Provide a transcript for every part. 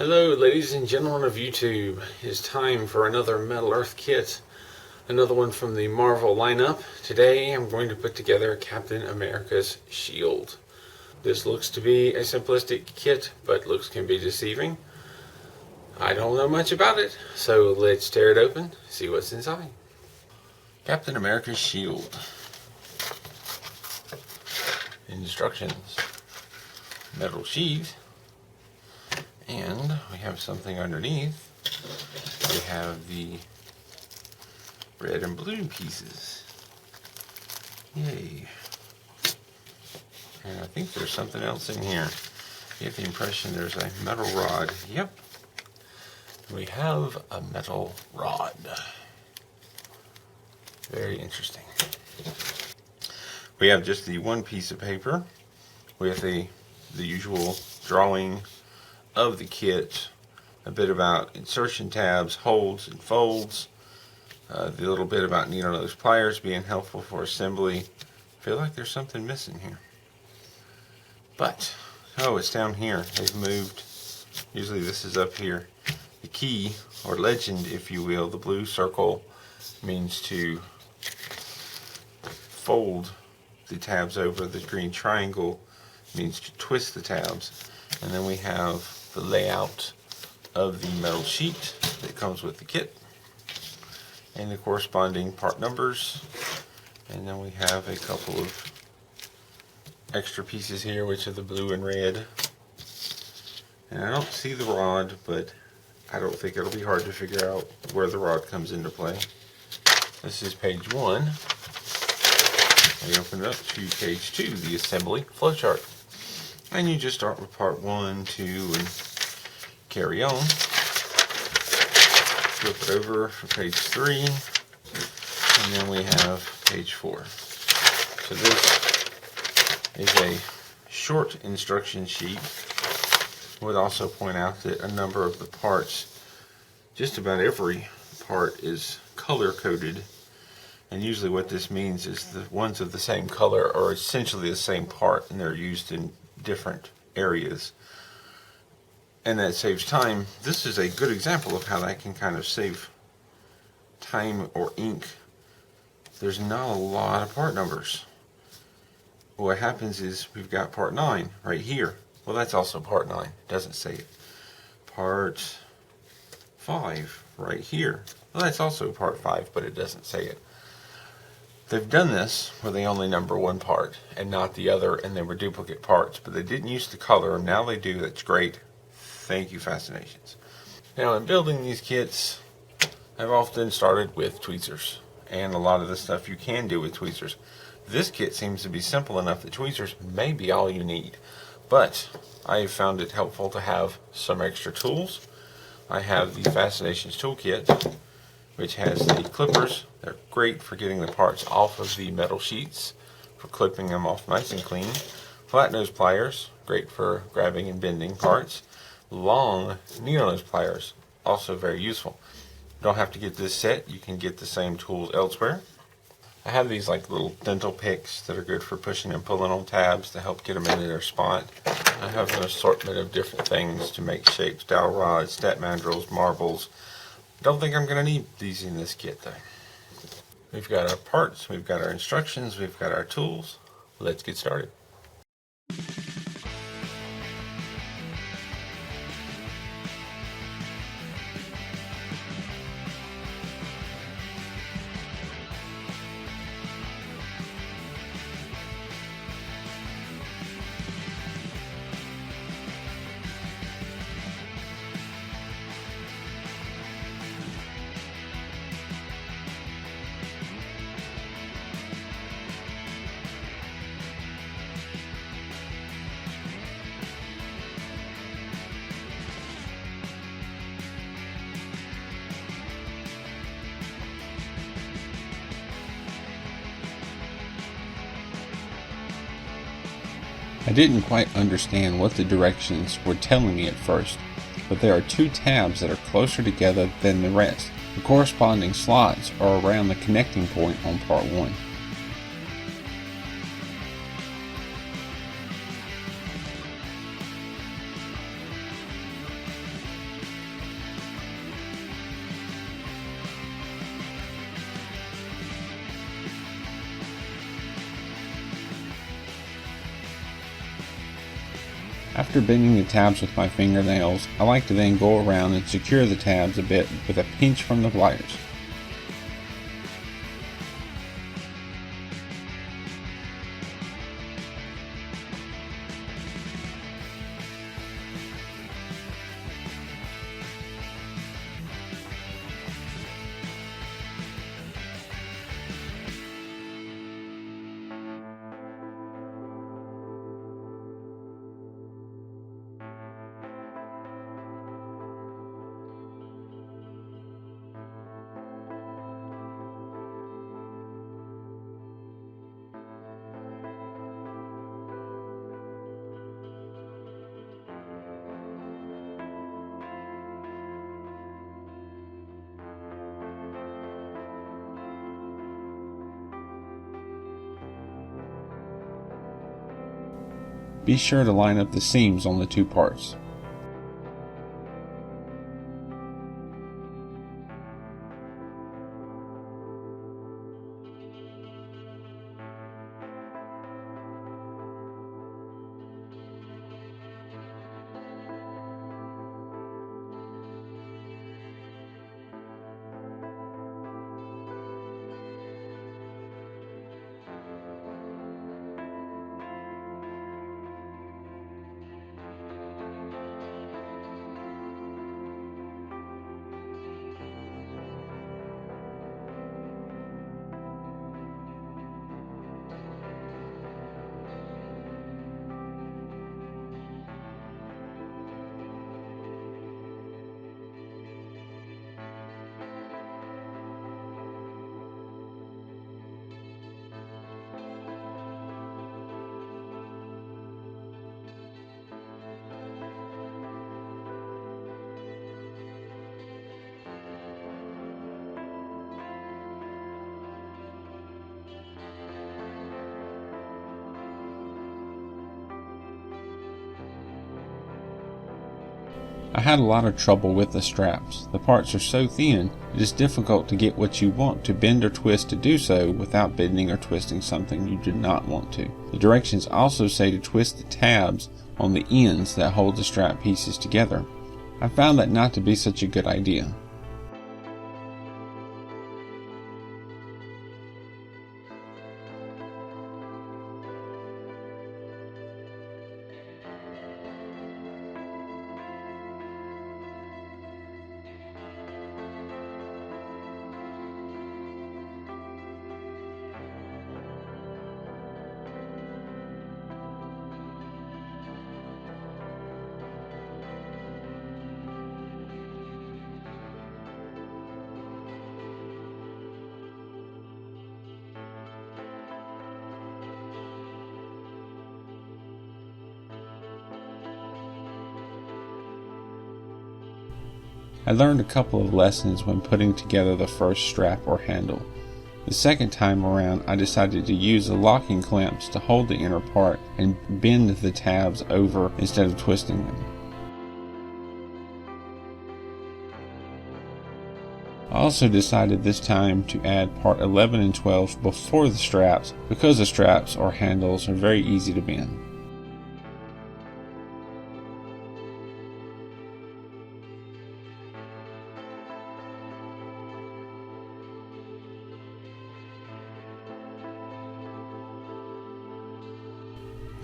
Hello ladies and gentlemen of YouTube. It's time for another Metal Earth kit. Another one from the Marvel lineup. Today I'm going to put together Captain America's shield. This looks to be a simplistic kit, but looks can be deceiving. I don't know much about it, so let's tear it open, see what's inside. Captain America's shield. Instructions. Metal sheath. And we have something underneath. We have the red and blue pieces. Yay. And I think there's something else in here. You get the impression there's a metal rod. Yep. We have a metal rod. Very interesting. We have just the one piece of paper with the usual drawing of the kit, a bit about insertion tabs, holds and folds, the little bit about needle nose pliers being helpful for assembly. I feel like there's something missing here. But, oh, it's down here. They've moved. Usually this is up here. The key, or legend if you will, the blue circle means to fold the tabs over. The green triangle means to twist the tabs. And then we have the layout of the metal sheet that comes with the kit and the corresponding part numbers. And then we have a couple of extra pieces here, which are the blue and red. And I don't see the rod, but I don't think it'll be hard to figure out where the rod comes into play. This is page 1. We open it up to page 2, the assembly flowchart. And you just start with part 1, 2, and carry on. Flip it over for page 3, and then we have page 4. So this is a short instruction sheet. I would also point out that a number of the parts, just about every part, is color coded. And usually what this means is the ones of the same color are essentially the same part, and they're used in different areas, and that saves time. This is a good example of how that can kind of save time or ink. There's not a lot of part numbers. What happens is we've got part 9 right here. Well, that's also part 9. It doesn't say it. Part 5 right here. Well, that's also part 5, but it doesn't say it. They've done this where they only number one part and not the other, and they were duplicate parts, but they didn't use the color, and now they do. That's great. Thank you, Fascinations. Now, in building these kits, I've often started with tweezers, and a lot of the stuff you can do with tweezers. This kit seems to be simple enough that tweezers may be all you need, but I found it helpful to have some extra tools. I have the Fascinations toolkit, which has the clippers. They're great for getting the parts off of the metal sheets, for clipping them off nice and clean. Flat nose pliers, great for grabbing and bending parts. Long needle nose pliers, also very useful. Don't have to get this set, you can get the same tools elsewhere. I have these like little dental picks that are good for pushing and pulling on tabs to help get them into their spot. I have an assortment of different things to make shapes, dowel rods, step mandrels, marbles. Don't think I'm going to need these in this kit though. We've got our parts, we've got our instructions, we've got our tools. Let's get started. I didn't quite understand what the directions were telling me at first, but there are two tabs that are closer together than the rest. The corresponding slots are around the connecting point on part 1. After bending the tabs with my fingernails, I like to then go around and secure the tabs a bit with a pinch from the pliers. Be sure to line up the seams on the two parts. I had a lot of trouble with the straps. The parts are so thin, it is difficult to get what you want to bend or twist to do so without bending or twisting something you do not want to. The directions also say to twist the tabs on the ends that hold the strap pieces together. I found that not to be such a good idea. I learned a couple of lessons when putting together the first strap or handle. The second time around, I decided to use the locking clamps to hold the inner part and bend the tabs over instead of twisting them. I also decided this time to add part 11 and 12 before the straps because the straps or handles are very easy to bend.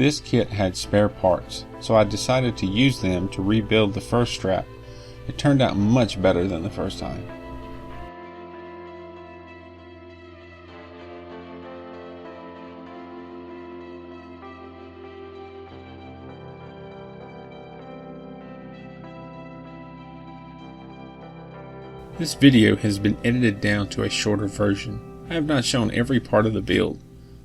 This kit had spare parts, so I decided to use them to rebuild the first strap. It turned out much better than the first time. This video has been edited down to a shorter version. I have not shown every part of the build.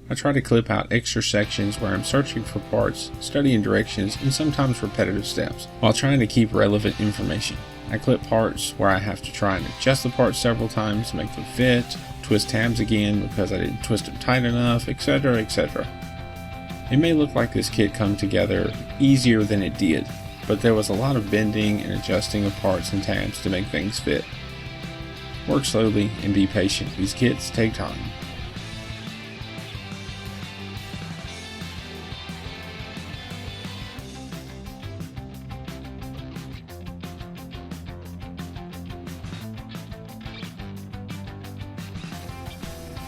I try to clip out extra sections where I'm searching for parts, studying directions, and sometimes repetitive steps, while trying to keep relevant information. I clip parts where I have to try and adjust the parts several times to make them fit, twist tabs again because I didn't twist them tight enough, etc., etc. It may look like this kit come together easier than it did, but there was a lot of bending and adjusting of parts and tabs to make things fit. Work slowly and be patient. These kits take time.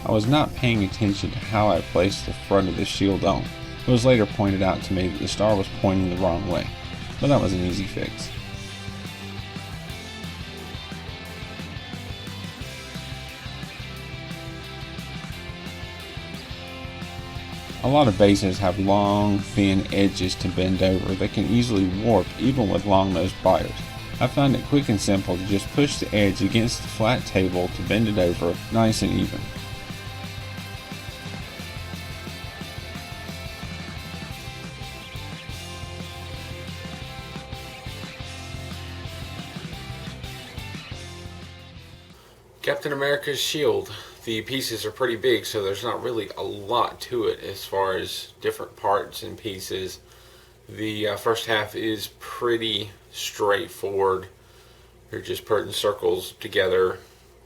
I was not paying attention to how I placed the front of the shield on. It was later pointed out to me that the star was pointing the wrong way, but that was an easy fix. A lot of bases have long, thin edges to bend over that can easily warp even with long-nosed pliers. I found it quick and simple to just push the edge against the flat table to bend it over nice and even. Captain America's shield. The pieces are pretty big, so there's not really a lot to it as far as different parts and pieces. The first half is pretty straightforward. You're just putting circles together.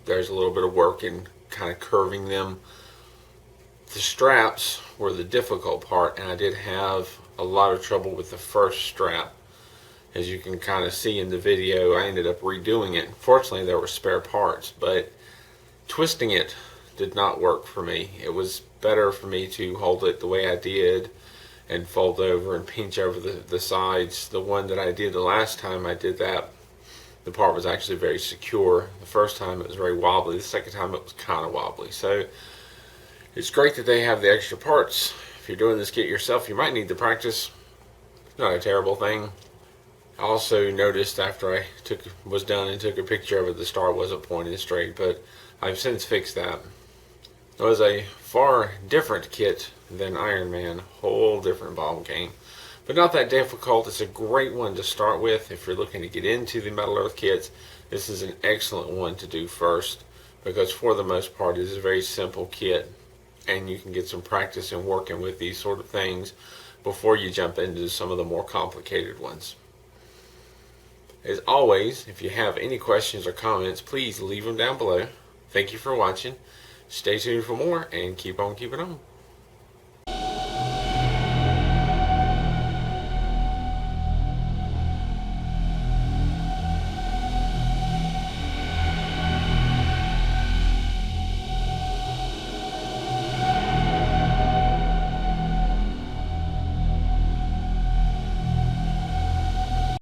There's a little bit of work in kind of curving them. The straps were the difficult part, and I did have a lot of trouble with the first strap. As you can kind of see in the video, I ended up redoing it. Fortunately, there were spare parts, but twisting it did not work for me. It was better for me to hold it the way I did and fold over and pinch over the sides. The one that I did the last time I did that, the part was actually very secure. The first time it was very wobbly. The second time it was kind of wobbly. So it's great that they have the extra parts. If you're doing this kit yourself, you might need to practice. It's not a terrible thing. I also noticed after I was done and took a picture of it, the star wasn't pointing straight, but I've since fixed that. It was a far different kit than Iron Man, whole different ball game, but not that difficult. It's a great one to start with if you're looking to get into the Metal Earth kits. This is an excellent one to do first because for the most part it is a very simple kit, and you can get some practice in working with these sort of things before you jump into some of the more complicated ones. As always, if you have any questions or comments, please leave them down below. Thank you for watching. Stay tuned for more and keep on keeping on.